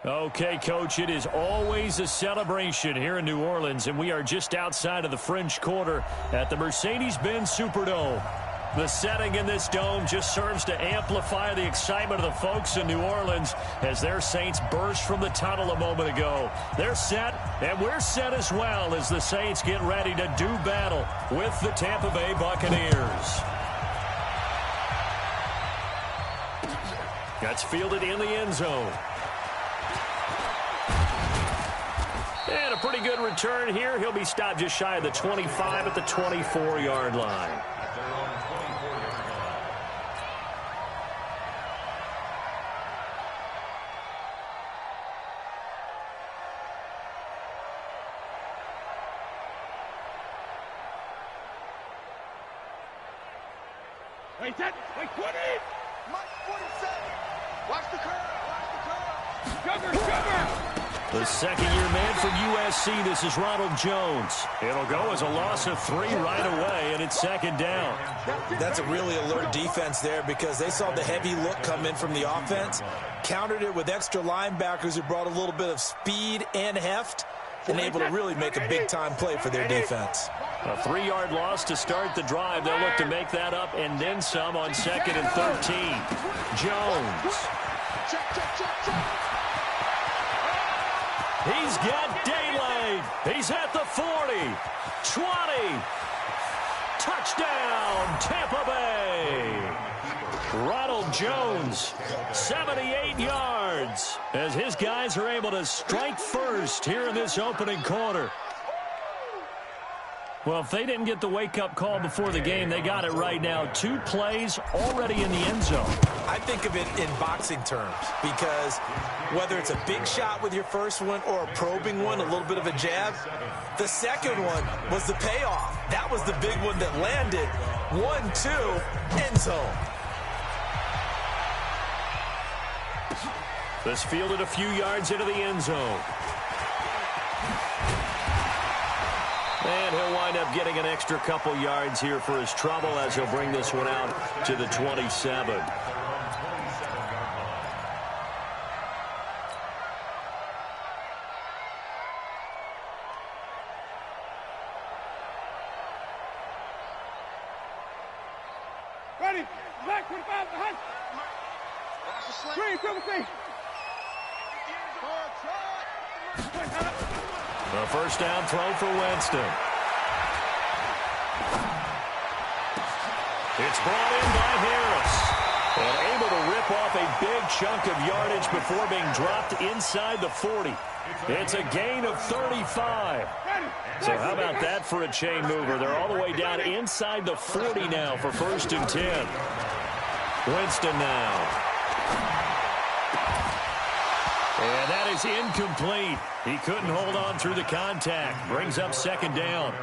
Okay, Coach, it is always a celebration here in New Orleans, and we are just outside of the French Quarter at the Mercedes-Benz Superdome. The setting in this dome just serves to amplify the excitement of the folks in New Orleans as their Saints burst from the tunnel a moment ago. They're set, and we're set as well as the Saints get ready to do battle with the Tampa Bay Buccaneers. That's fielded in the end zone. And a pretty good return here. He'll be stopped just shy of the 25 at the 24-yard line. Wait, that, wait, 20! Mike, 47! Watch the curve, watch the curve! Cover! The second-year man from USC, this is Ronald Jones. It'll go as a loss of 3 right away, and it's second down. That's a really alert defense there because they saw the heavy look come in from the offense, countered it with extra linebackers who brought a little bit of speed and heft, and able to really make a big-time play for their defense. A 3-yard loss to start the drive. They'll look to make that up and then some on 2nd and 13. Jones. He's got daylight. He's at the 40, 20. Touchdown, Tampa Bay. Ronald Jones, 78 yards, as his guys are able to strike first here in this opening quarter. Well, if they didn't get the wake-up call before the game, they got it right now. 2 plays already in the end zone. I think of it in boxing terms because whether it's a big shot with your first one or a probing one, a little bit of a jab, the second one was the payoff. That was the big one that landed. 1-2, end zone. This fielded a few yards into the end zone. And he'll wind up getting an extra couple yards here for his trouble as he'll bring this one out to the 27. Ready, black 25, behind. Green, triple C. A first down throw for Winston. It's brought in by Harris. And able to rip off a big chunk of yardage before being dropped inside the 40. It's a gain of 35. So how about that for a chain mover? They're all the way down inside the 40 now for 1st and 10. Winston now. And that is incomplete. He couldn't hold on through the contact. Brings up 2nd down.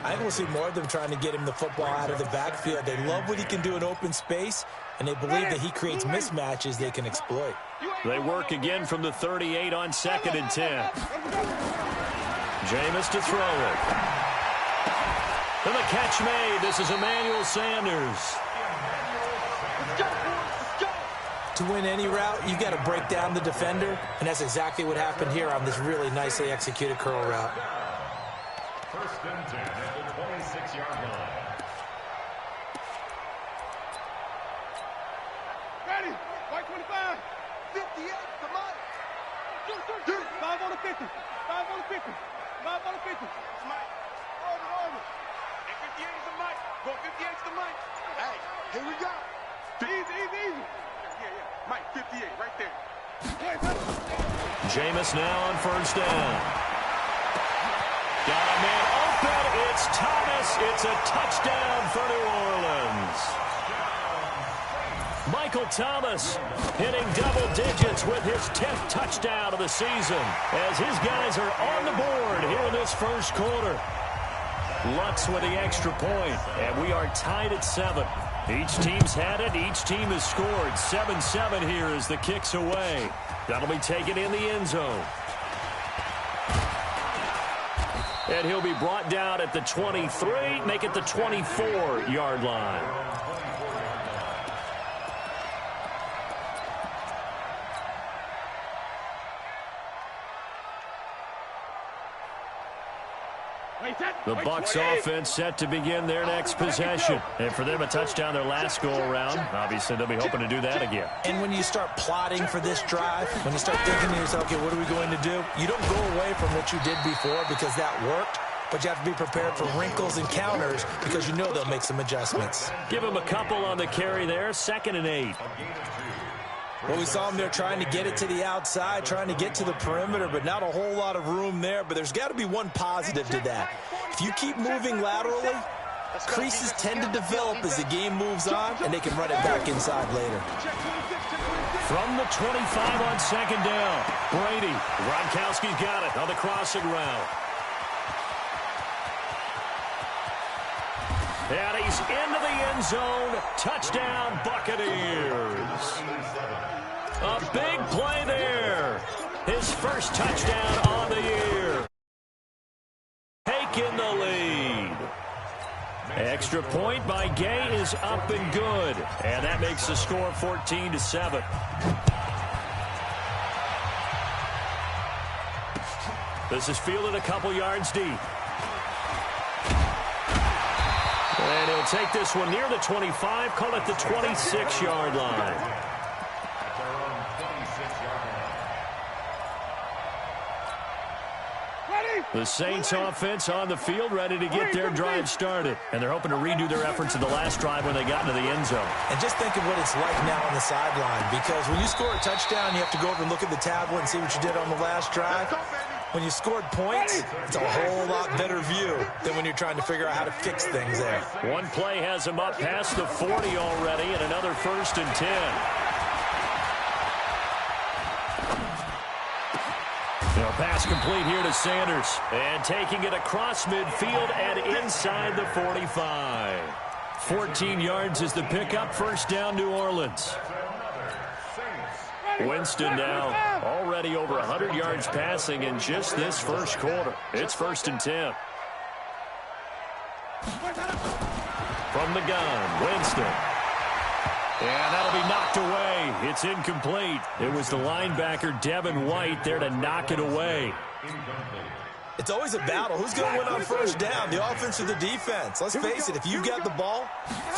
I think we'll see more of them trying to get him the football out of the backfield. They love what he can do in open space, and they believe that he creates mismatches they can exploit. They work again from the 38 on 2nd and 10. Jameis to throw it. And the catch made. This is Emmanuel Sanders. To win any route, you got to break down the defender, and that's exactly what happened here on this really nicely executed curl route. 1st and 10 at the 26-yard line. Ready, white 25, 58, come on. 5 on the 50, 5 on the 50, 5 on the 50. It's Mike, over. And 58 is the Mike, go 58 is the Mike. Hey, here we go. Easy. Yeah. Mike, 58, right there. Jameis now on 1st down. Got a man open. It's Thomas. It's a touchdown for New Orleans. Michael Thomas hitting double digits with his 10th touchdown of the season as his guys are on the board here in this 1st quarter. Lutz with the extra point, and we are tied at 7. Each team's had it. Each team has scored. 7-7 here as the kick's away. That'll be taken in the end zone. And he'll be brought down at the 23, make it the 24-yard line. The Bucs offense set to begin their next possession. And for them, a touchdown their last go-around. Obviously, they'll be hoping to do that again. And when you start plotting for this drive, when you start thinking to yourself, okay, what are we going to do? You don't go away from what you did before because that worked. But you have to be prepared for wrinkles and counters because you know they'll make some adjustments. Give them a couple on the carry there. 2nd and 8. Well, we saw them there trying to get it to the outside, trying to get to the perimeter, but not a whole lot of room there. But there's got to be one positive to that. If you keep moving laterally, creases tend to develop as the game moves on, and they can run it back inside later. From the 25 on 2nd down, Brady. Gronkowski's got it on the crossing route. And he's into the end zone. Touchdown, Buccaneers. A big play there. His first touchdown on the year. Taking the lead. Extra point by Gay is up and good. And that makes the score 14-7. This is fielded a couple yards deep. And he'll take this one near the 25, call it the 26-yard line. The Saints offense on the field, ready to get their drive started. And they're hoping to redo their efforts in the last drive when they got into the end zone. And just think of what it's like now on the sideline, because when you score a touchdown, you have to go over and look at the tablet and see what you did on the last drive. When you scored points, it's a whole lot better view than when you're trying to figure out how to fix things there. One play has him up past the 40 already, and another 1st and 10. Pass complete here to Sanders. And taking it across midfield and inside the 45. 14 yards is the pickup. 1st down, New Orleans. Winston now already over 100 yards passing in just this first quarter. It's 1st and 10. From the gun, Winston. And that'll be knocked away. It's incomplete. It was the linebacker, Devin White, there to knock it away. It's always a battle. Who's going to win on 1st down, the offense or the defense? Let's face it, if you got the ball,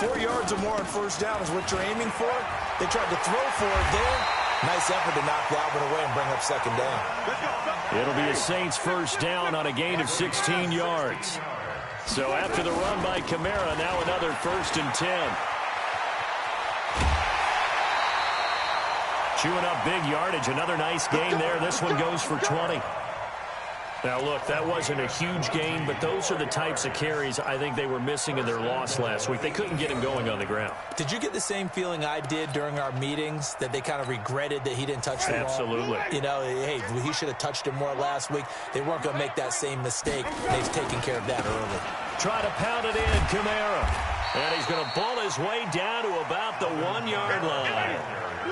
4 yards or more on 1st down is what you're aiming for. They tried to throw for it there. Nice effort to knock that one away and bring up 2nd down. It'll be a Saints 1st down on a gain of 16 yards. So after the run by Kamara, now another 1st and 10. Chewing up big yardage. Another nice gain there. This one goes for 20. Now, look, that wasn't a huge gain, but those are the types of carries I think they were missing in their loss last week. They couldn't get him going on the ground. Did you get the same feeling I did during our meetings, that they kind of regretted that he didn't touch the ball? Absolutely. You know, hey, he should have touched him more last week. They weren't going to make that same mistake. They've taken care of that early. Try to pound it in, Kamara. And he's going to ball his way down to about the 1-yard line.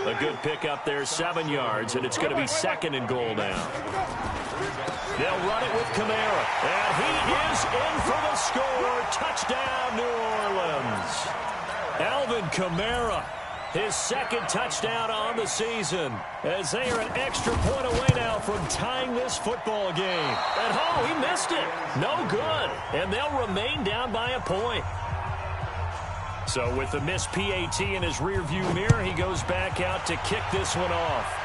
A good pickup there, 7 yards, and it's going to be 2nd and goal now. They'll run it with Kamara, and he is in for the score. Touchdown, New Orleans. Alvin Kamara, his 2nd touchdown on the season, as they are an extra point away now from tying this football game. And, oh, he missed it. No good. And they'll remain down by a point. So with the missed PAT in his rearview mirror, he goes back out to kick this one off.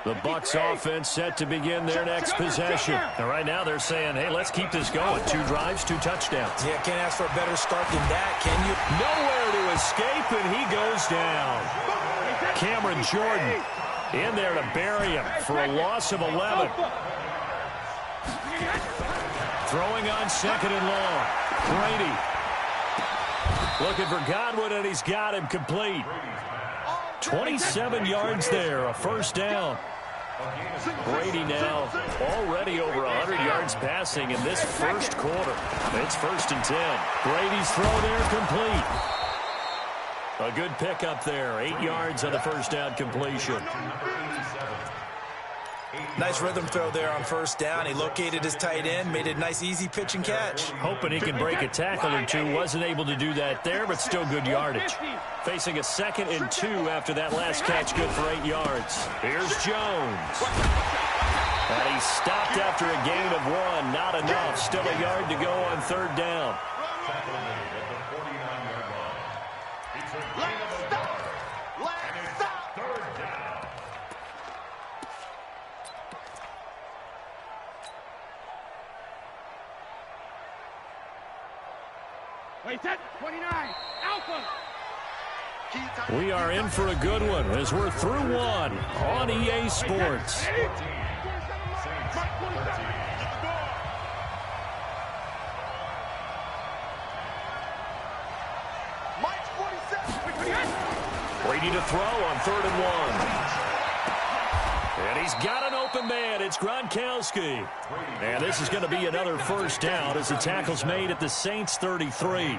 The Bucs offense set to begin their next possession. And right now they're saying, hey, let's keep this going. 2 drives, 2 touchdowns. Yeah, can't ask for a better start than that, can you? Nowhere to escape, and he goes down. Cameron Jordan in there to bury him for a loss of 11. Throwing on 2nd and long. Brady looking for Godwin, and he's got him complete. 27 yards there, a 1st down. Brady now already over 100 yards passing in this first quarter. It's 1st and 10. Brady's throw there complete. A good pickup there. 8 yards on the first down completion. Nice rhythm throw there on first down. He located his tight end, made it a nice, easy pitch and catch. Hoping he can break a tackle or two. Wasn't able to do that there, but still good yardage. Facing a 2nd and 2 after that last catch, good for 8 yards. Here's Jones. And he stopped after a gain of 1. Not enough. Still a yard to go on third down. Wait, set 29. Alpha. We are in for a good one as we're through one on EA Sports. Brady to throw on 3rd and 1. And he's got an open man. It's Gronkowski. And this is going to be another first down as the tackle's made at the Saints' 33.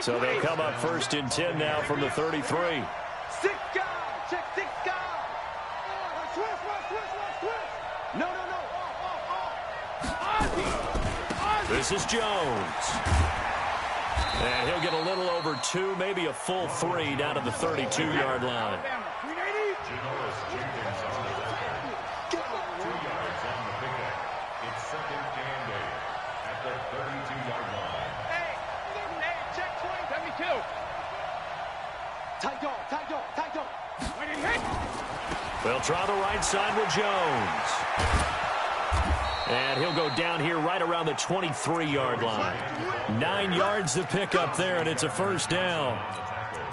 So they'll come up 1st and 10 now from the 33. 6 guys. Check 6 guys. Switch. No. Ozzy. This is Jones. And he'll get a little over 2, maybe a full 3 down to the 32-yard line. Tight dog. They'll try the right side with Jones. And he'll go down here right around the 23-yard line. 9 yards to pick up there, and it's a first down.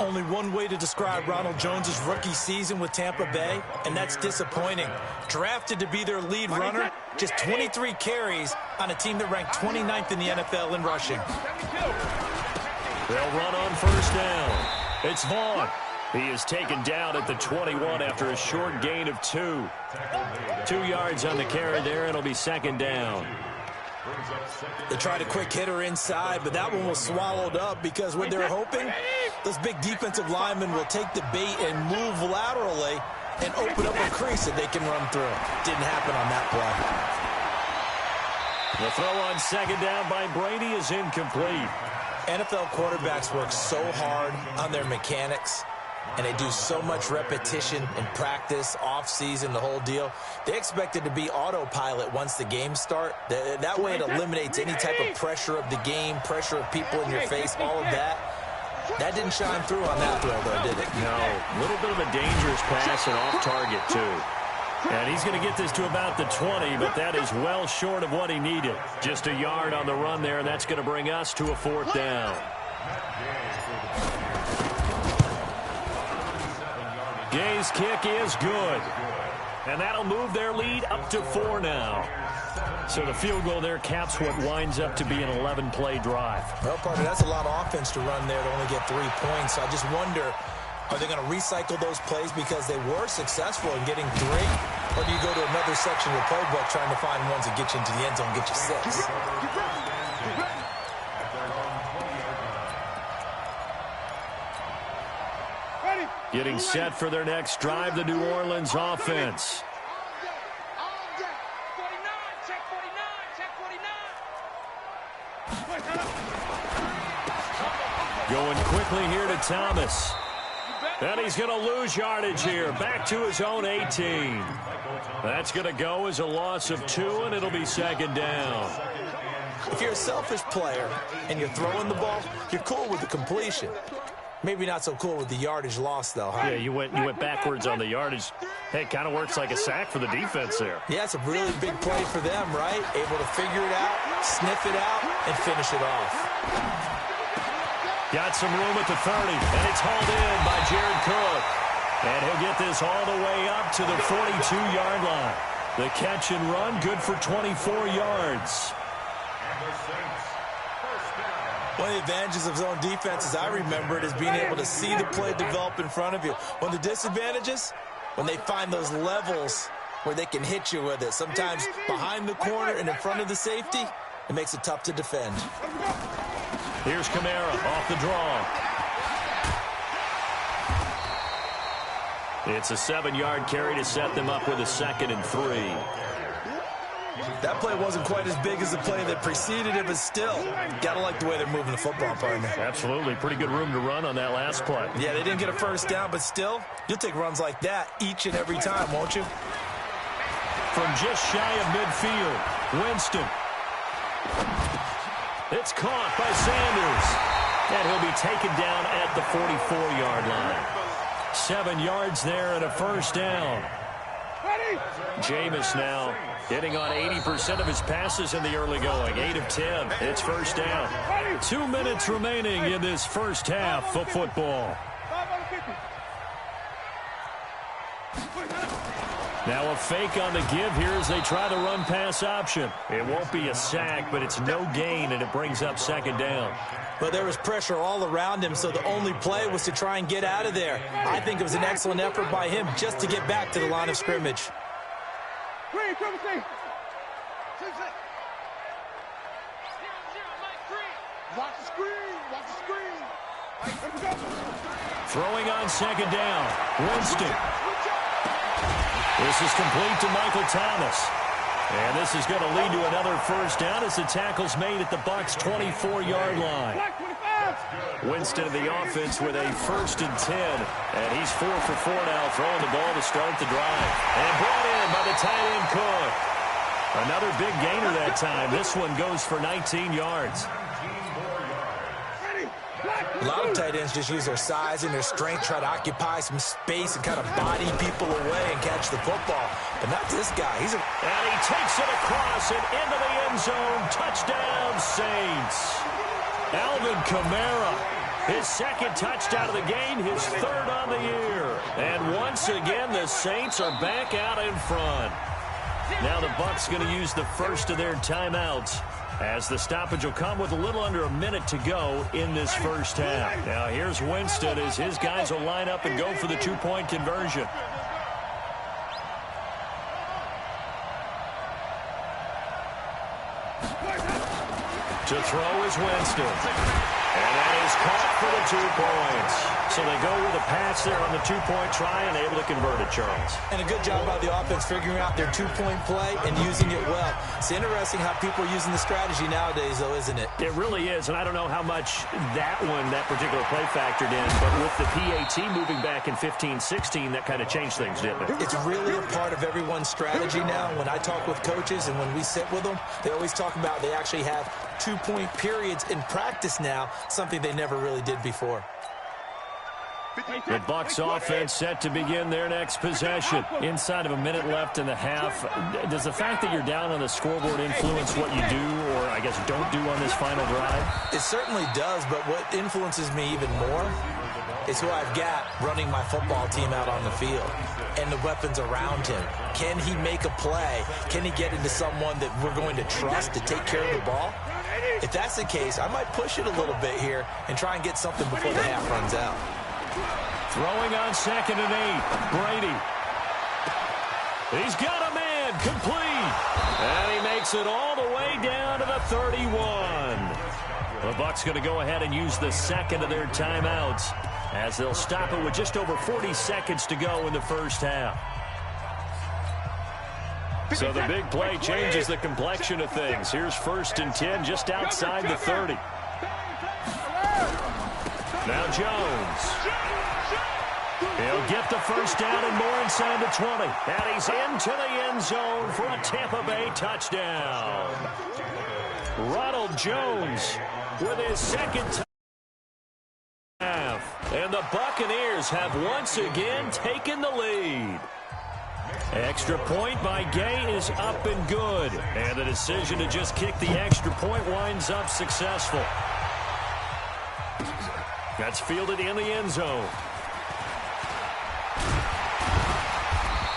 Only one way to describe Ronald Jones' rookie season with Tampa Bay, and that's disappointing. Drafted to be their lead runner, just 23 carries on a team that ranked 29th in the NFL in rushing. They'll run on first down. It's Vaughn. He is taken down at the 21 after a short gain of 2. 2 yards on the carry there. It'll be 2nd down. They tried a quick hitter inside, but that one was swallowed up because when they're hoping, those big defensive linemen will take the bait and move laterally and open up a crease that they can run through. Didn't happen on that The play. throw on 2nd down by Brady is incomplete. NFL quarterbacks work so hard on their mechanics, and they do so much repetition in practice, off-season, the whole deal. They expect it to be autopilot once the games start. That way it eliminates any type of pressure of the game, pressure of people in your face, all of that. That didn't shine through on that throw, though, did it? No. A little bit of a dangerous pass and off target, too. And he's going to get this to about the 20, but that is well short of what he needed. Just a yard on the run there, and that's going to bring us to a 4th down. Gay's kick is good. And that'll move their lead up to 4 now. So the field goal there caps what winds up to be an 11-play drive. Well, partner, that's a lot of offense to run there to only get 3 points. I just wonder, are they going to recycle those plays because they were successful in getting 3? Or do you go to another section of the playbook trying to find ones that get you into the end zone and get you 6? Getting set for their next drive, the New Orleans offense. Going quickly here to Thomas. And he's going to lose yardage here. Back to his own 18. That's going to go as a loss of 2, and it'll be 2nd down. If you're a selfish player and you're throwing the ball, you're cool with the completion. Maybe not so cool with the yardage loss, though, huh? Yeah, you went backwards on the yardage. Hey, it kind of works like a sack for the defense there. Yeah, it's a really big play for them, right? Able to figure it out, sniff it out, and finish it off. Got some room at the 30, and it's hauled in by Jared Cook. And he'll get this all the way up to the 42-yard line. The catch and run, good for 24 yards. One of the advantages of zone defense, as I remember it, is being able to see the play develop in front of you. One of the disadvantages, when they find those levels where they can hit you with it. Sometimes behind the corner and in front of the safety, it makes it tough to defend. Here's Kamara off the draw. It's a 7-yard carry to set them up with a 2nd and 3. That play wasn't quite as big as the play that preceded it, but still, gotta like the way they're moving the football, partner. Absolutely. Pretty good room to run on that last play. Yeah, they didn't get a first down, but still, you'll take runs like that each and every time, won't you? From just shy of midfield, Winston. It's caught by Sanders. And he'll be taken down at the 44-yard line. 7 yards there and a first down. Jameis now hitting on 80% of his passes in the early going. 8 of 10. It's first down. 2 minutes remaining in this first half of football. Now a fake on the give here as they try the run-pass option. It won't be a sack, but it's no gain, and it brings up 2nd down. But there was pressure all around him, so the only play was to try and get out of there. I think it was an excellent effort by him just to get back to the line of scrimmage. Throwing on 2nd down. Winston. This is complete to Michael Thomas. And this is going to lead to another first down as the tackle's made at the Bucs' 24-yard line. Winston of the offense with a 1st and 10. And he's 4 for 4 now, throwing the ball to start the drive. And brought in by the tight end Cook. Another big gainer that time. This one goes for 19 yards. A lot of tight ends just use their size and their strength, try to occupy some space and kind of body people away and catch the football. But not this guy. And he takes it across and into the end zone. Touchdown, Saints. Alvin Kamara, his 2nd touchdown of the game, his 3rd on the year. And once again, the Saints are back out in front. Now the Bucs going to use the first of their timeouts, as the stoppage will come with a little under a minute to go in this first half. Now here's Winston as his guys will line up and go for the 2-point conversion. To throw is Winston. And that is caught for the 2 points. So they go with a pass there on the 2-point try and able to convert it, Charles. And a good job by the offense figuring out their 2-point play and using it well. It's interesting how people are using the strategy nowadays, though, isn't it? It really is, and I don't know how much that particular play factored in, but with the PAT moving back in 15-16, that kind of changed things, didn't it? It's really a part of everyone's strategy now. When I talk with coaches and when we sit with them, they always talk about they actually have 2-point periods in practice now, something they never really did before. The Bucs offense set to begin their next possession. Inside of a minute left in the half. Does the fact that you're down on the scoreboard influence what you do, or I guess don't do on this final drive? It certainly does, but what influences me even more is who I've got running my football team out on the field and the weapons around him. Can he make a play? Can he get into someone that we're going to trust to take care of the ball? If that's the case, I might push it a little bit here and try and get something before the half runs out. Throwing on 2nd and 8. Brady. He's got a man complete. And he makes it all the way down to the 31. The Bucs going to go ahead and use the 2nd of their timeouts as they'll stop it with just over 40 seconds to go in the first half. So the big play changes the complexion of things. Here's 1st and 10 just outside the 30. Now Jones. He'll get the first down and more inside the 20. And he's into the end zone for a Tampa Bay touchdown. Ronald Jones with his 2nd half. And the Buccaneers have once again taken the lead. Extra point by Gay is up and good. And the decision to just kick the extra point winds up successful. That's fielded in the end zone.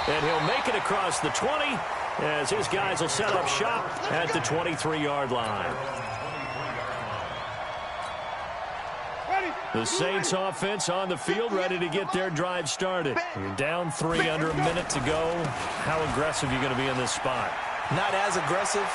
And he'll make it across the 20 as his guys will set up shop at the 23-yard line. The Saints offense on the field ready to get their drive started. You're down 3 under a minute to go. How aggressive are you going to be in this spot? Not as aggressive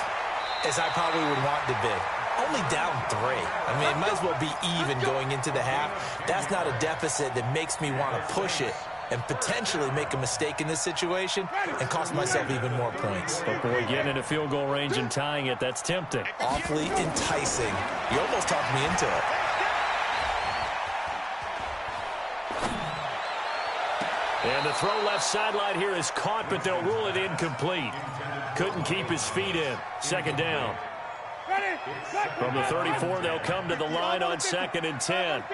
as I probably would want to be. Only down 3. I mean, it might as well be even going into the half. That's not a deficit that makes me want to push it and potentially make a mistake in this situation and cost myself even more points. But boy, getting into field goal range and tying it, that's tempting. Awfully enticing. You almost talked me into it. And the throw left sideline here is caught, but they'll rule it incomplete. Couldn't keep his feet in. Second down. From the 34, they'll come to the line on 2nd and 10.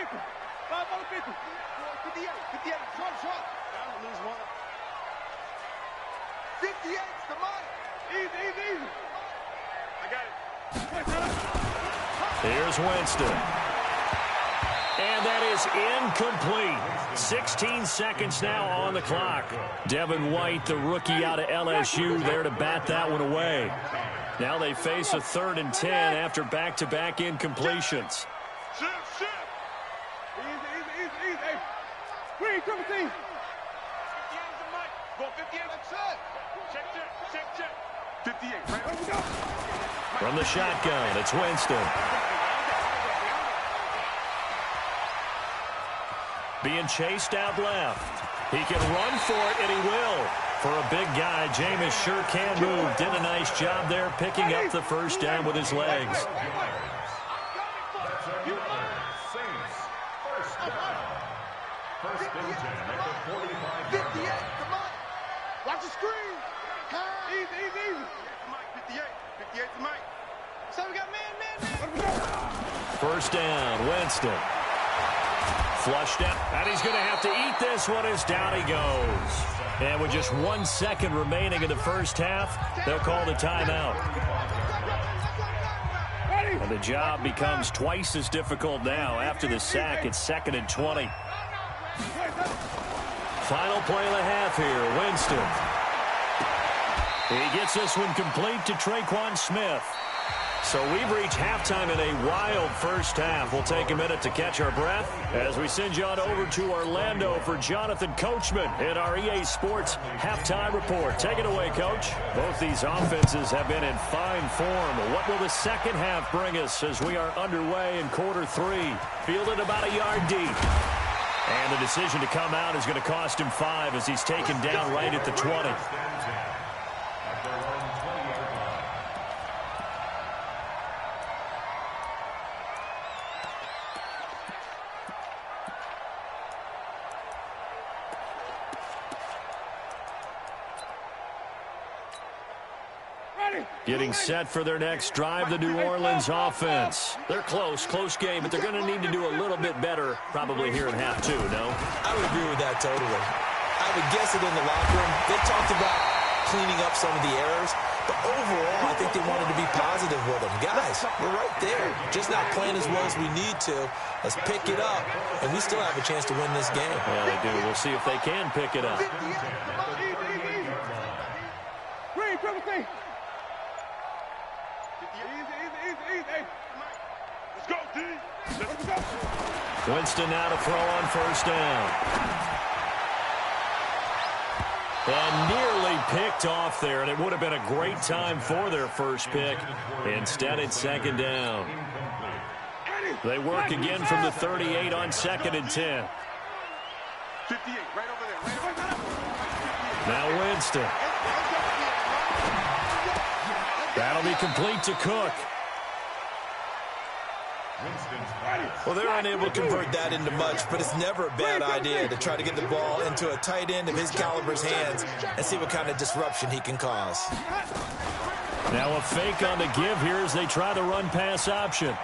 58's the money. Easy. I got it. Here's Winston. And that is incomplete. 16 seconds now on the clock. Devin White, the rookie out of LSU, there to bat that one away. Now they face a 3rd and 10 after back-to-back incompletions. Shift. Easy. Green, triple team. 58's the mic. Go 58, that's it. Check. 58, right? There we go. From the shotgun, it's Winston. Being chased out left. He can run for it, and he will. For a big guy, Jameis sure can move. Did a nice job there picking up the first down with his legs. First and 10 at the 45. 58, come on. Watch the screen. Easy. 58's the mic. So we got man. First down, Winston. Flushed out, and he's going to have to eat this one as down he goes. And with just 1 second remaining in the first half, they'll call the timeout. And the job becomes twice as difficult now. After the sack, it's 2nd and 20. Final play of the half here, Winston. He gets this one complete to Traquan Smith. So we've reached halftime in a wild first half. We'll take a minute to catch our breath as we send you on over to Orlando for Jonathan Coachman in our EA Sports Halftime Report. Take it away, Coach. Both these offenses have been in fine form. What will the second half bring us as we are underway in quarter 3? Fielded about a yard deep. And the decision to come out is going to cost him 5 as he's taken down right at the 20. Getting set for their next drive, the New Orleans offense. They're close game, but they're going to need to do a little bit better probably here in half 2, no? I would agree with that totally. I would guess it in the locker room. They talked about cleaning up some of the errors, but overall, I think they wanted to be positive with them. Guys, we're right there. Just not playing as well as we need to. Let's pick it up, and we still have a chance to win this game. Yeah, they do. We'll see if they can pick it up. Green, triple team. Easy. Let's go, D. Let's go. Winston now to throw on first down. And nearly picked off there, and it would have been a great time for their first pick. Instead, it's 2nd down. They work again from the 38 on 2nd and 10. 58, right over there. Now Winston. That'll be complete to Cook. Well, they're unable to convert that into much, but it's never a bad idea to try to get the ball into a tight end of his caliber's hands and see what kind of disruption he can cause. Now a fake on the give here as they try the run-pass option.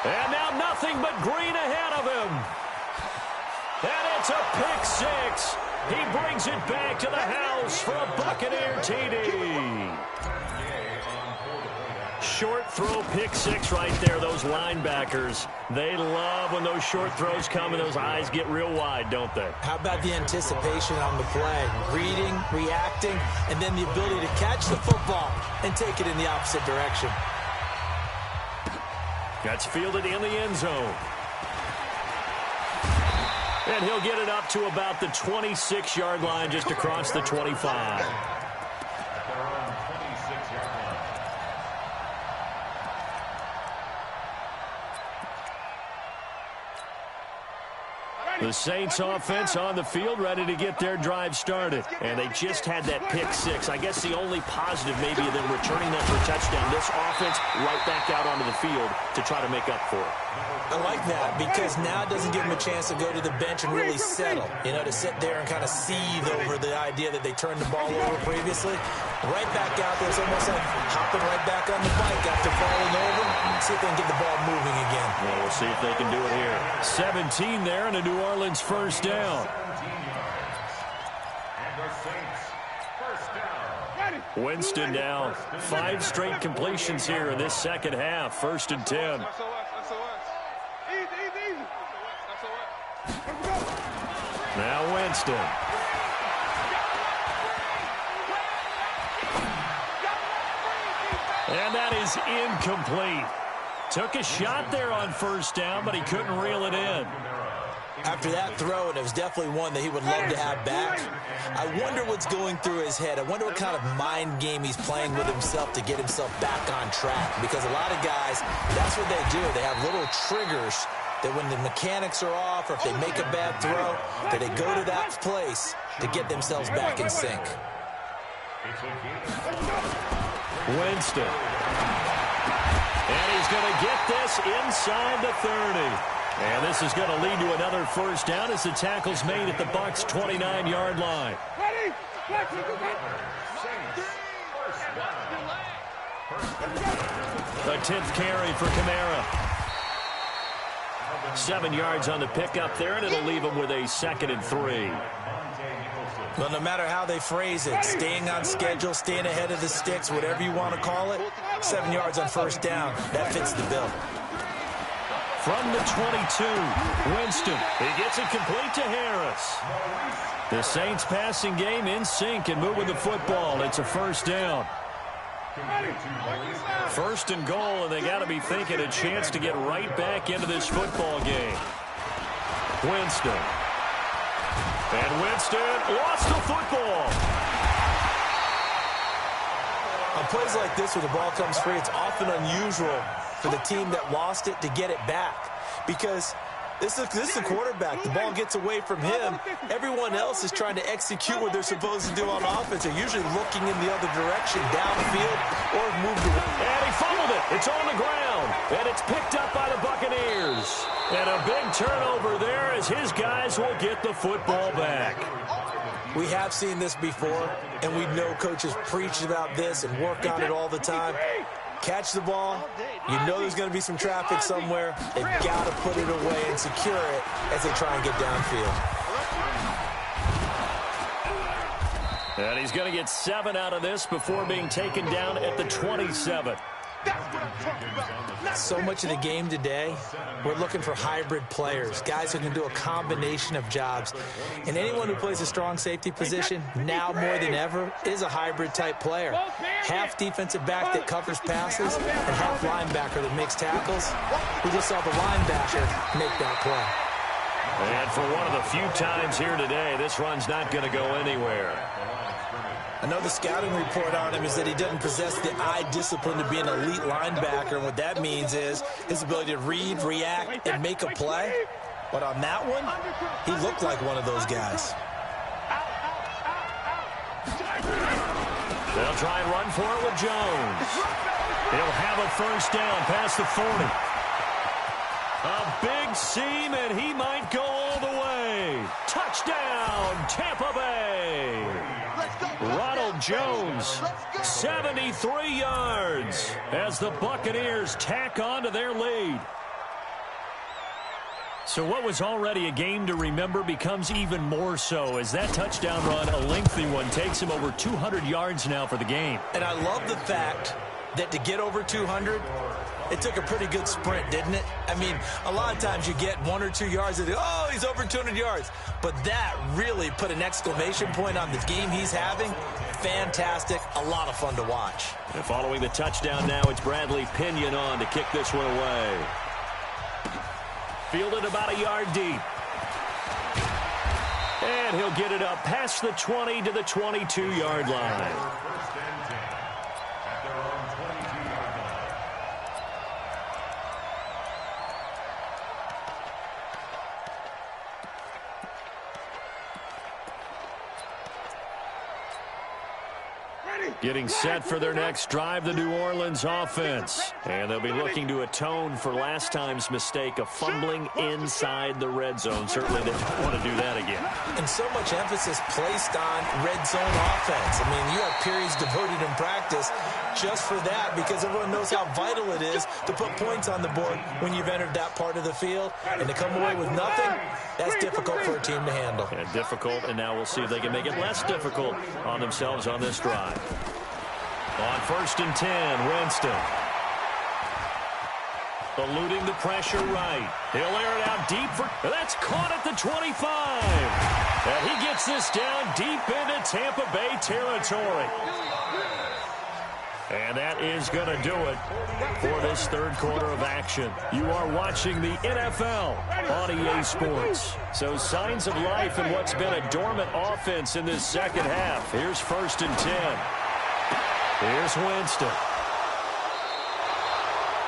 And now nothing but green ahead of him. And it's a pick 6. He brings it back to the house for a Buccaneer TD. Short throw, pick 6 right there. Those linebackers, they love when those short throws come and those eyes get real wide, don't they? How about the anticipation on the play? Reading, reacting, and then the ability to catch the football and take it in the opposite direction. That's fielded in the end zone. And he'll get it up to about the 26-yard line, just across the 25. The Saints offense on the field, ready to get their drive started. And they just had that pick six. I guess the only positive maybe of them returning that for a touchdown. This offense right back out onto the field to try to make up for it. I like that because now it doesn't give them a chance to go to the bench and really settle. You know, to sit there and kind of seethe over the idea that they turned the ball over previously. Right back out there. It's almost like hopping right back on the bike after falling over. See if they can get the ball moving again. Well, we'll see if they can do it here. 17 there and a New Orleans first down. Winston now 5 straight completions here in this second half. 1st and 10. Now Winston. And that is incomplete. Took a shot there on 1st down, but he couldn't reel it in. After that throw, and it was definitely one that he would love to have back, I wonder what's going through his head. I wonder what kind of mind game he's playing with himself to get himself back on track. Because a lot of guys, that's what they do. They have little triggers that when the mechanics are off or if they make a bad throw, that they go to that place to get themselves back in sync. Winston. And he's going to get this inside the 30. And this is going to lead to another first down as the tackle's made at the Bucs' 29-yard line. A 10th carry for Kamara. 7 yards on the pickup there, and it'll leave him with a 2nd and 3. Well, no matter how they phrase it, staying on schedule, staying ahead of the sticks, whatever you want to call it, 7 yards on first down, that fits the bill. From the 22, Winston. He gets it complete to Harris. The Saints passing game in sync and moving the football. It's a first down. 1st and goal, and they got to be thinking a chance to get right back into this football game. Winston. And Winston lost the football. On plays like this where the ball comes free, it's often unusual for the team that lost it to get it back. Because this is the quarterback. The ball gets away from him. Everyone else is trying to execute what they're supposed to do on offense. They're usually looking in the other direction, downfield, or moved away. And he fumbled it. It's on the ground. And it's picked up by the Buccaneers. And a big turnover there as his guys will get the football back. We have seen this before, and we know coaches preach about this and work on it all the time. Catch the ball. You know there's going to be some traffic somewhere. They've got to put it away and secure it as they try and get downfield. And he's going to get 7 out of this before being taken down at the 27. So much of the game today, we're looking for hybrid players, guys who can do a combination of jobs. And anyone who plays a strong safety position, now more than ever, is a hybrid type player. Half defensive back that covers passes and half linebacker that makes tackles. We just saw the linebacker make that play. And for one of the few times here today, this run's not going to go anywhere. I know the scouting report on him is that he doesn't possess the eye discipline to be an elite linebacker. And what that means is his ability to read, react, and make a play. But on that one, he looked like one of those guys. They'll try and run for it with Jones. He'll have a first down past the 40. A big seam, and he might go all the way. Touchdown, Tampa Bay. Ronald Jones, 73 yards as the Buccaneers tack on to their lead. So what was already a game to remember becomes even more so as that touchdown run, a lengthy one, takes him over 200 yards now for the game. And I love the fact that to get over 200, it took a pretty good sprint, didn't it? I mean, a lot of times you get 1 or 2 yards and oh, he's over 200 yards. But that really put an exclamation point on the game he's having. Fantastic. A lot of fun to watch. And following the touchdown now, it's Bradley Pinion on to kick this one away. Fielded about a yard deep. And he'll get it up past the 20 to the 22-yard line. Getting set for their next drive, the New Orleans offense. And they'll be looking to atone for last time's mistake of fumbling inside the red zone. Certainly they don't want to do that again. And so much emphasis placed on red zone offense. I mean, you have periods devoted in practice just for that because everyone knows how vital it is to put points on the board when you've entered that part of the field. And to come away with nothing, that's difficult for a team to handle. And difficult, and now we'll see if they can make it less difficult on themselves on this drive. On 1st and 10, Winston. Eluding the pressure right. He'll air it out deep for... That's caught at the 25. And he gets this down deep into Tampa Bay territory. And that is going to do it for this third quarter of action. You are watching the NFL on EA Sports. So signs of life in what's been a dormant offense in this second half. Here's 1st and 10. Here's Winston.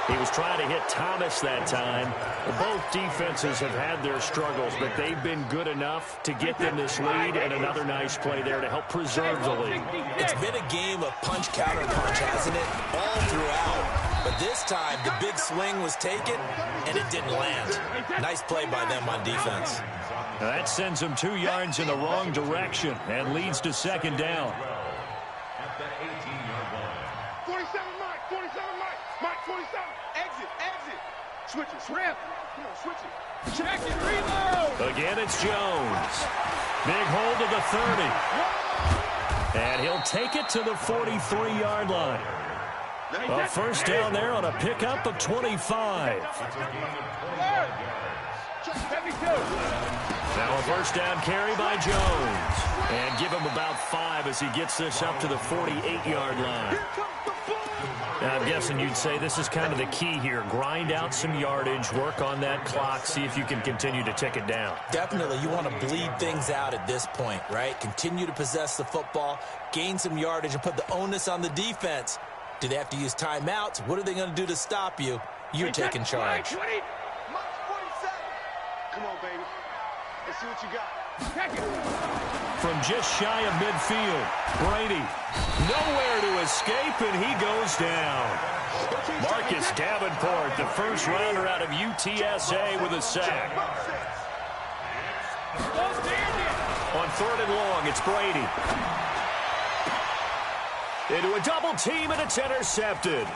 He was trying to hit Thomas that time. Both defenses have had their struggles, but they've been good enough to get them this lead, and another nice play there to help preserve the lead. It's been a game of punch-counter-punch, hasn't it? All throughout. But this time, the big swing was taken, and it didn't land. Nice play by them on defense. Now that sends them 2 yards in the wrong direction and leads to 2nd down. At the 18-yard line. 47, Mike. 47, Mike. Mike, 27. Exit. Switch it. Shrimp. Come on, switch it. Check it. Reload. Again, it's Jones. Big hold to the 30. And he'll take it to the 43-yard line. A 1st down there on a pickup of 25. Now a 1st down carry by Jones. And give him about 5 as he gets this up to the 48-yard line. Now, I'm guessing you'd say this is kind of the key here. Grind out some yardage, work on that clock, see if you can continue to tick it down. Definitely, you want to bleed things out at this point, right? Continue to possess the football, gain some yardage, and put the onus on the defense. Do they have to use timeouts? What are they going to do to stop you? You're taking charge. Come on, baby. Let's see what you got. From just shy of midfield, Brady nowhere to escape, and he goes down. Marcus Davenport, the first rounder out of UTSA, with a sack. On 3rd and long, it's Brady. Into a double team, and it's intercepted.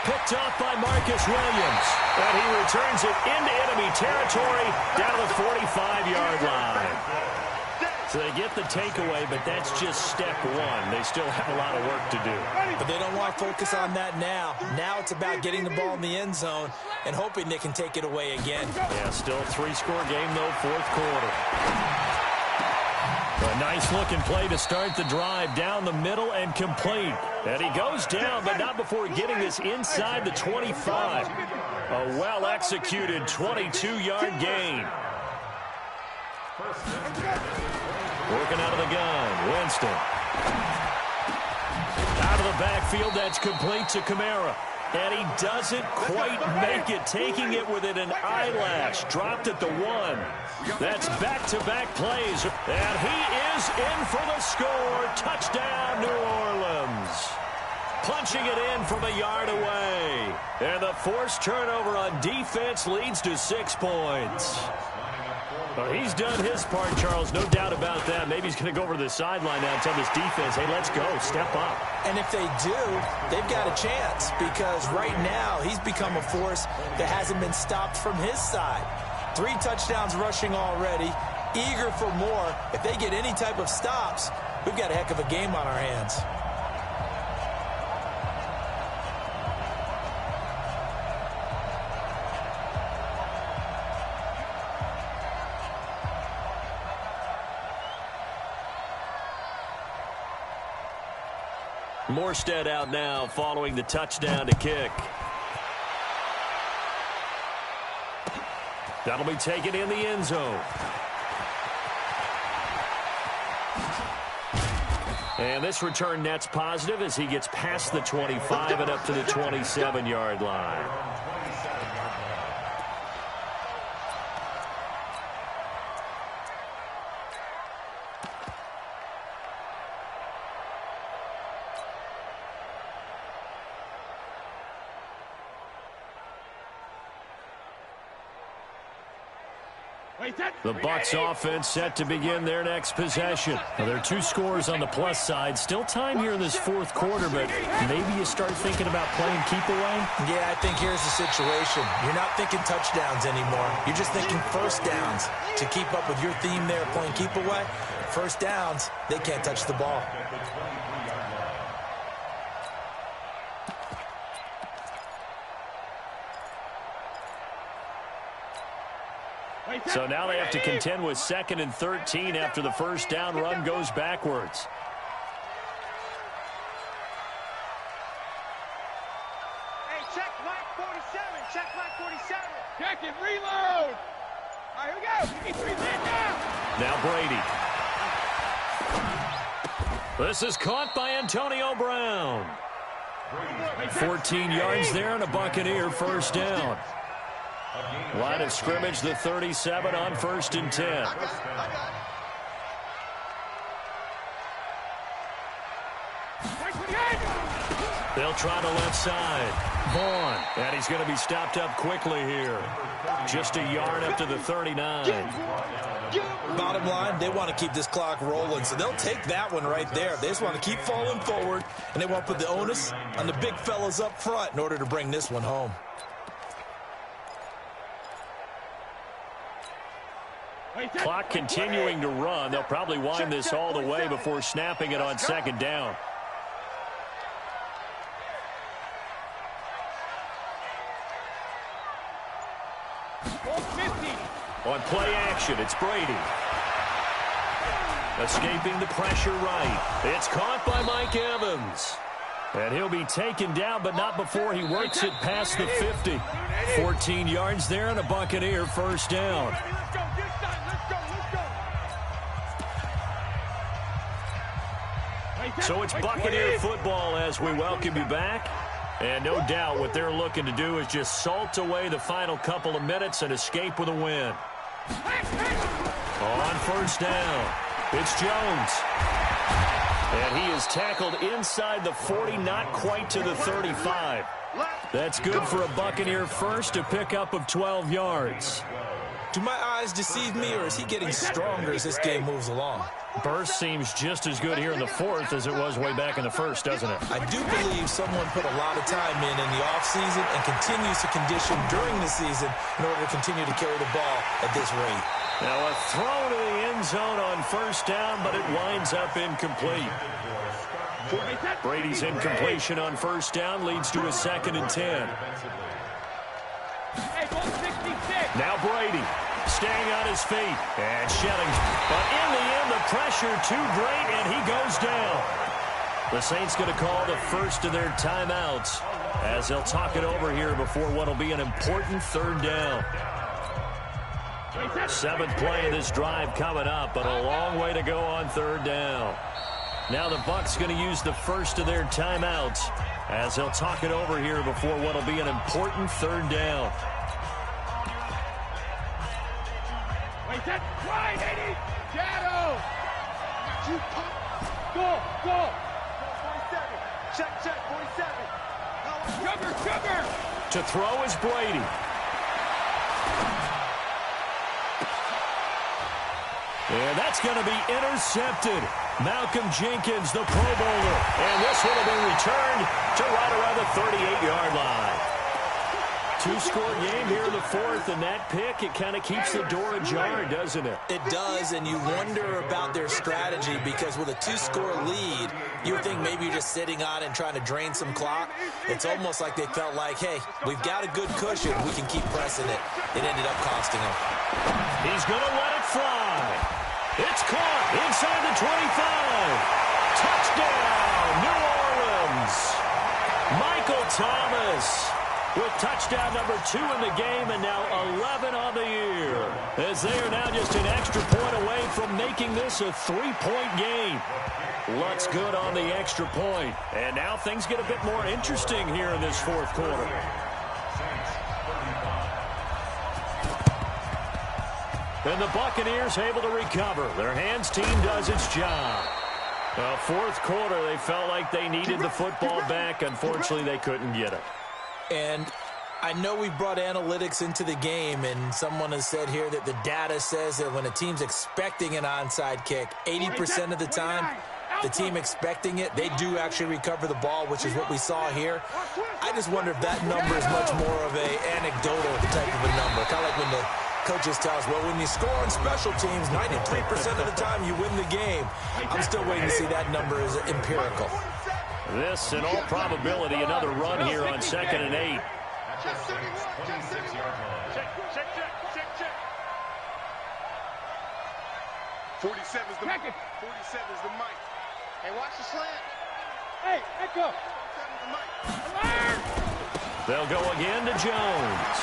Picked off by Marcus Williams. And he returns it into enemy territory down to the 45-yard line. So they get the takeaway, but that's just step one. They still have a lot of work to do. But they don't want to focus on that now. Now it's about getting the ball in the end zone and hoping they can take it away again. Yeah, still a 3-score game, though, 4th quarter. A nice-looking play to start the drive down the middle and complete. And he goes down, but not before getting this inside the 25. A well-executed 22-yard gain. Working out of the gun, Winston. Out of the backfield, that's complete to Kamara. And he doesn't quite make it, taking it within an eyelash. Dropped at the 1. That's back-to-back plays. And he is in for the score. Touchdown, New Orleans. Punching it in from a yard away. And the forced turnover on defense leads to 6 points. Well, he's done his part, Charles, no doubt about that. Maybe he's going to go over to the sideline now and tell this defense, hey, let's go, step up. And if they do, they've got a chance because right now he's become a force that hasn't been stopped from his side. 3 touchdowns rushing already, eager for more. If they get any type of stops, we've got a heck of a game on our hands. Morstead out now following the touchdown to kick. That'll be taken in the end zone. And this return net's positive as he gets past the 25 and up to the 27-yard line. The Bucs offense set to begin their next possession. Now, there are 2 scores on the plus side. Still time here in this fourth quarter, but maybe you start thinking about playing keep away? Yeah, I think here's the situation. You're not thinking touchdowns anymore. You're just thinking first downs. To keep up with your theme there, playing keep away, first downs, they can't touch the ball. So now they have to contend with 2nd and 13 after the first down run goes backwards. Hey, check Mike 47. Check Mike 47. Check it. Reload. All right, here we go. He's Now Brady. This is caught by Antonio Brown. 14 yards there and a Buccaneer first down. Line of scrimmage, the 37 on 1st and 10. They'll try the left side. Vaughn. And he's going to be stopped up quickly here. Just a yard up to the 39. Bottom line, they want to keep this clock rolling, so they'll take that one right there. They just want to keep falling forward, and they want to put the onus on the big fellas up front in order to bring this one home. Clock continuing to run. They'll probably wind this all the way before snapping it on 2nd down. On play action, it's Brady. Escaping the pressure right. It's caught by Mike Evans. And he'll be taken down, but not before he works it past the 50. 14 yards there and a Buccaneer first down. So it's Buccaneer football as we welcome you back. And no doubt what they're looking to do is just salt away the final couple of minutes and escape with a win. On first down, it's Jones. And he is tackled inside the 40, not quite to the 35. That's good for a Buccaneer first, a pickup of 12 yards. Do my eyes deceive me, or is he getting stronger as this game moves along? Burst seems just as good here in the fourth as it was way back in the first, doesn't it? I do believe someone put a lot of time in the offseason and continues to condition during the season in order to continue to carry the ball at this rate. Now a throw to the end zone on first down, but it winds up incomplete. Brady's incompletion on first down leads to a 2nd and 10. Now Brady staying on his feet and shedding. But in the end, the pressure too great, and he goes down. The Saints going to call the first of their timeouts as they'll talk it over here before what will be an important 3rd down. 7th play of this drive coming up, but a long way to go on 3rd down. Now the Bucs going to use the first of their timeouts as they'll talk it over here before what will be an important 3rd down. That's right, Eddie! Shadow! Go! 47. Check, 47. Sugar! To throw is Brady. And that's going to be intercepted. Malcolm Jenkins, the Pro Bowler. And this one will be returned to right around the 38-yard line. 2-score game here in the fourth, and that pick, it kind of keeps the door ajar, doesn't it? It does, and you wonder about their strategy because with a 2-score lead, you think maybe you're just sitting on it and trying to drain some clock. It's almost like they felt like, hey, we've got a good cushion. We can keep pressing it. It ended up costing them. He's going to let it fly. It's caught inside the 25. Touchdown, New Orleans. Michael Thomas with touchdown number 2 in the game, and now 11 on the year, as they are now just an extra point away from making this a 3-point game. Lutz good on the extra point, and now things get a bit more interesting here in this fourth quarter. And the Buccaneers able to recover. Their hands team does its job. Fourth quarter, they felt like they needed the football back. Unfortunately, they couldn't get it. And I know we've brought analytics into the game, and someone has said here that the data says that when a team's expecting an onside kick, 80% of the time, the team expecting it, they do actually recover the ball, which is what we saw here. I just wonder if that number is much more of an anecdotal type of a number. Kind of like when the coaches tell us, well, when you score on special teams, 93% of the time you win the game. I'm still waiting to see that number as empirical. This, in all probability, another run here on 2nd and 8. Check, 26-yard line. Check. 47 is the mic. 47 is the mic. Hey, watch the slant. Hey, echo. 47 is the mic. They'll go again to Jones.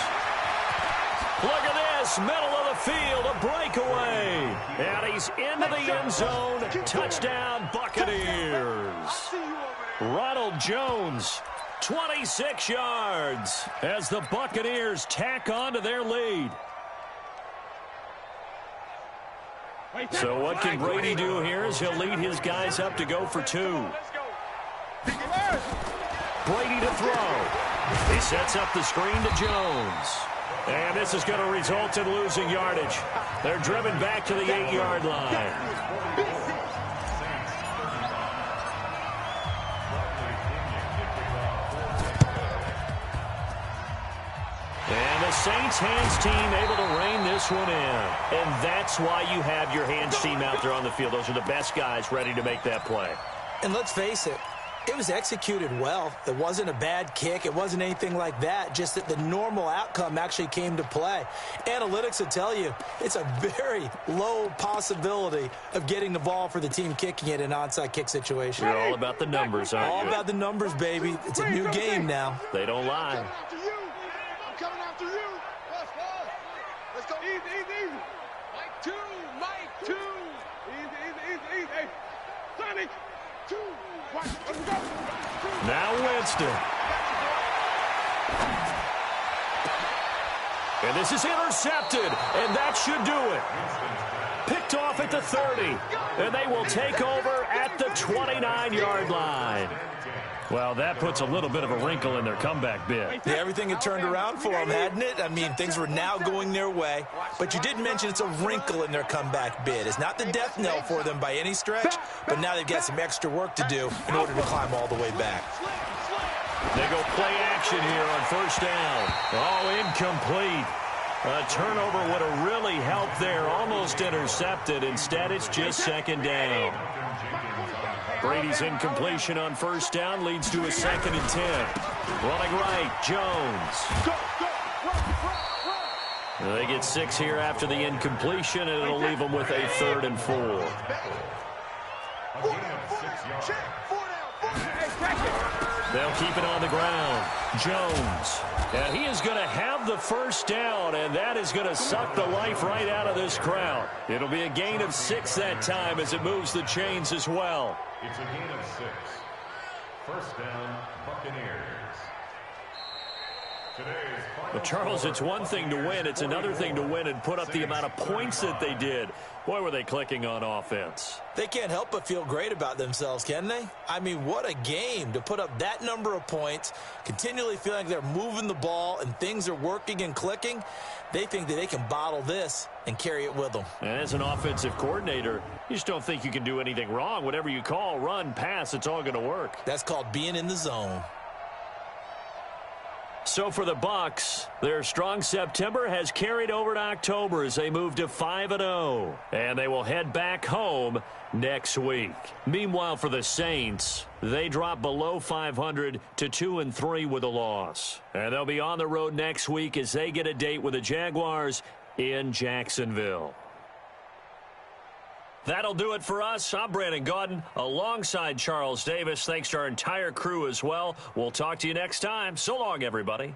Look at this, middle of the field, a breakaway. And he's into the end zone. Touchdown, Buccaneers. Ronald Jones, 26 yards as the Buccaneers tack on to their lead. So what can Brady do here is he'll lead his guys up to go for 2. Brady to throw. He sets up the screen to Jones. And this is going to result in losing yardage. They're driven back to the 8-yard line. And the Saints hands team able to rein this one in. And that's why you have your hands team out there on the field. Those are the best guys ready to make that play. And let's face it, it was executed well. It wasn't a bad kick. It wasn't anything like that. Just that the normal outcome actually came to play. Analytics will tell you it's a very low possibility of getting the ball for the team kicking it in an onside kick situation. You're all about the numbers, aren't you? All about the numbers, baby. It's a new game now. They don't lie. I'm coming after you. Let's go. Easy. Mike 2. Easy. Hey, Sonic 2. Now Winston. And this is intercepted, and that should do it. Picked off at the 30, and they will take over at the 29-yard line. Well, that puts a little bit of a wrinkle in their comeback bid. Yeah, everything had turned around for them, hadn't it? I mean, things were now going their way. But you did mention it's a wrinkle in their comeback bid. It's not the death knell for them by any stretch, but now they've got some extra work to do in order to climb all the way back. They go play action here on 1st down. Oh, incomplete. A turnover would have really helped there. Almost intercepted. Instead, it's just 2nd down. Brady's incompletion on 1st down leads to a 2nd and 10. Running right, Jones. They get 6 here after the incompletion, and it'll leave them with a 3rd and 4. They'll keep it on the ground. Jones. And he is going to have the 1st down, and that is going to suck the life right out of this crowd. It'll be a gain of 6 that time as it moves the chains as well. It's a gain of 6. 1st down, Buccaneers. Well, Charles, it's one thing to win. It's another thing to win and put up the amount of points that they did. Boy, were they clicking on offense. They can't help but feel great about themselves, can they? I mean, what a game to put up that number of points, continually feeling like they're moving the ball and things are working and clicking. They think that they can bottle this and carry it with them. And as an offensive coordinator, you just don't think you can do anything wrong. Whatever you call, run, pass, it's all going to work. That's called being in the zone. So for the Bucs, their strong September has carried over to October as they move to 5-0. And they will head back home next week. Meanwhile, for the Saints, they drop below 500 to 2-3 with a loss. And they'll be on the road next week as they get a date with the Jaguars in Jacksonville. That'll do it for us. I'm Brandon Gaudin alongside Charles Davis. Thanks to our entire crew as well. We'll talk to you next time. So long, everybody.